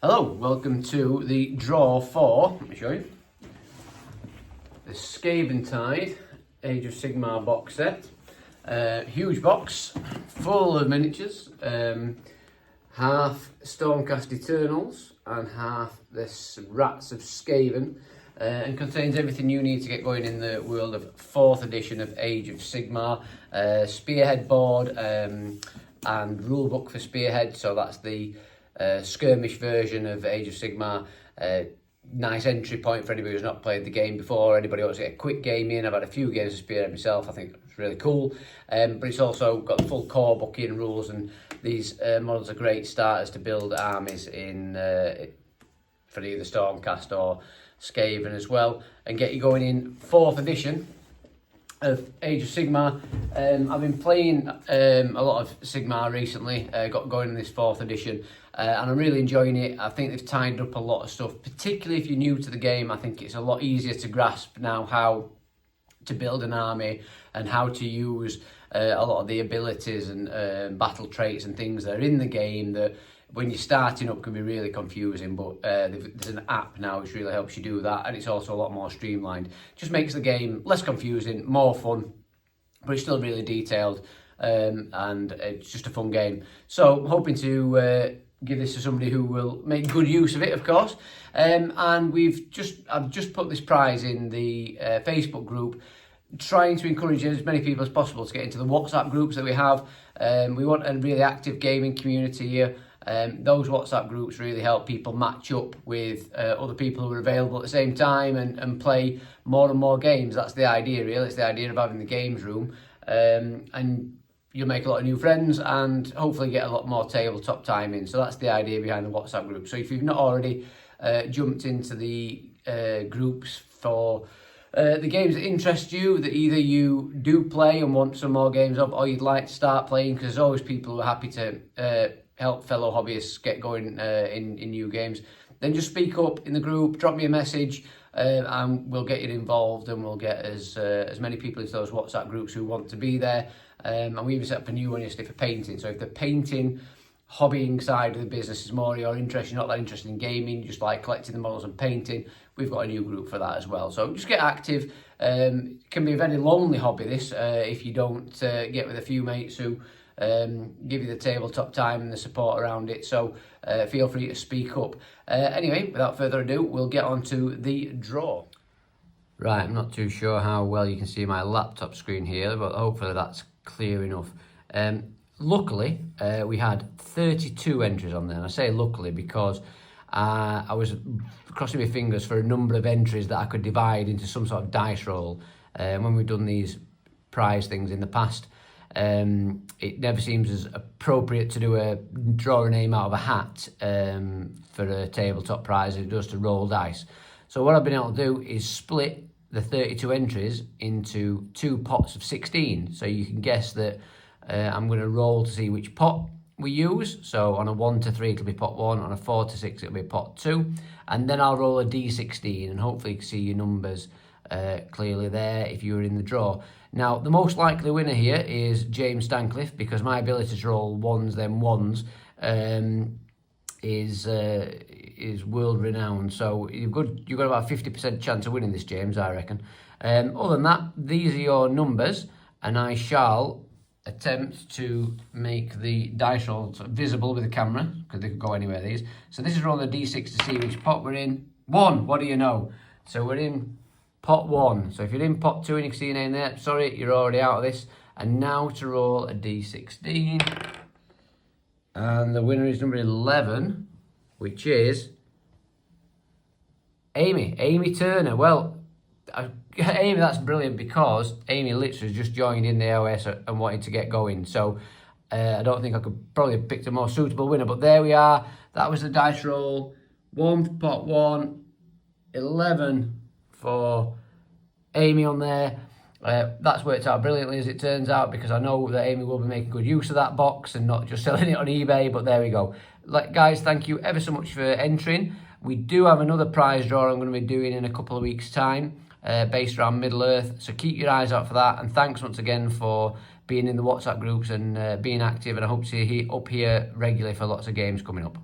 Hello, welcome to the draw for, let me show you, the Skaventide Age of Sigmar box set. Huge box, full of miniatures, half Stormcast Eternals and half this Rats of Skaven, and contains everything you need to get going in the world of 4th edition of Age of Sigmar. Spearhead board and rulebook for Spearhead, so that's the skirmish version of Age of Sigmar. Nice entry point for anybody who's not played the game before, anybody who wants to get a quick game in. I've had a few games of Spearhead myself, I think it's really cool. But it's also got the full core book in rules, and these models are great starters to build armies in for either Stormcast or Skaven as well, and get you going in 4th edition of Age of Sigmar. I've been playing a lot of Sigmar recently, got going in this 4th edition, and I'm really enjoying it. I think they've tidied up a lot of stuff, particularly if you're new to the game. I think it's a lot easier to grasp now how to build an army and how to use a lot of the abilities and battle traits and things that are in the game that when you're starting up can be really confusing, but there's an app now which really helps you do that, and it's also a lot more streamlined. Just makes the game less confusing, more fun, but it's still really detailed, and it's just a fun game. So I'm hoping to give this to somebody who will make good use of it, of course. And I've just put this prize in the Facebook group, trying to encourage as many people as possible to get into the WhatsApp groups that we have. We want a really active gaming community here. Those WhatsApp groups really help people match up with other people who are available at the same time and play more and more games. That's the idea, really. It's the idea of having the games room, and you'll make a lot of new friends and hopefully get a lot more tabletop time in. So that's the idea behind the WhatsApp group. So if you've not already jumped into the groups for the games that interest you, that either you do play and want some more games of, or you'd like to start playing, because there's always people who are happy to help fellow hobbyists get going in new games, then just speak up in the group, drop me a message, and we'll get you involved, and we'll get as many people into those WhatsApp groups who want to be there. And we even set up a new one yesterday for painting. So if the painting, hobbying side of the business is more your interest, you're not that interested in gaming, you just like collecting the models and painting, we've got a new group for that as well. So just get active. It can be a very lonely hobby, this, if you don't get with a few mates who give you the tabletop time and the support around it. So feel free to speak up. Anyway, without further ado, we'll get on to the draw. Right, I'm not too sure how well you can see my laptop screen here, but hopefully that's clear enough. Luckily, we had 32 entries on there, and I say luckily because I was crossing my fingers for a number of entries that I could divide into some sort of dice roll. When we've done these prize things in the past, it never seems as appropriate to draw a name out of a hat for a tabletop prize as it does to roll dice. So what I've been able to do is split the 32 entries into 2 pots of 16. So you can guess that I'm going to roll to see which pot we use. So on a 1 to 3 it'll be pot 1, on a 4 to 6 it'll be pot 2, and then I'll roll a d16, and hopefully you can see your numbers clearly there if you were in the draw. Now the most likely winner here is James Stancliffe, because my ability to roll ones then ones is world renowned. So you've got about a 50% chance of winning this, James, I reckon. Other than that, these are your numbers, and I shall attempt to make the dice rolls visible with the camera, because they could go anywhere, these. So this is rolling the d6 to see which pot we're in. 1, what do you know? So we're in pot 1. So if you're in pot 2 and you can see your name there, sorry, you're already out of this. And now to roll a d16. And the winner is number 11, which is Amy Turner. Well, Amy, that's brilliant, because Amy literally just joined in the OS and wanted to get going. So I don't think I could probably have picked a more suitable winner, but there we are. That was the dice roll. 1 for pot 1, 11 for Amy on there. That's worked out brilliantly, as it turns out, because I know that Amy will be making good use of that box and not just selling it on eBay, but there we go. Guys, thank you ever so much for entering. We do have another prize draw I'm going to be doing in a couple of weeks' time, based around Middle-earth, so keep your eyes out for that, and thanks once again for being in the WhatsApp groups and being active, and I hope to see you up here regularly for lots of games coming up.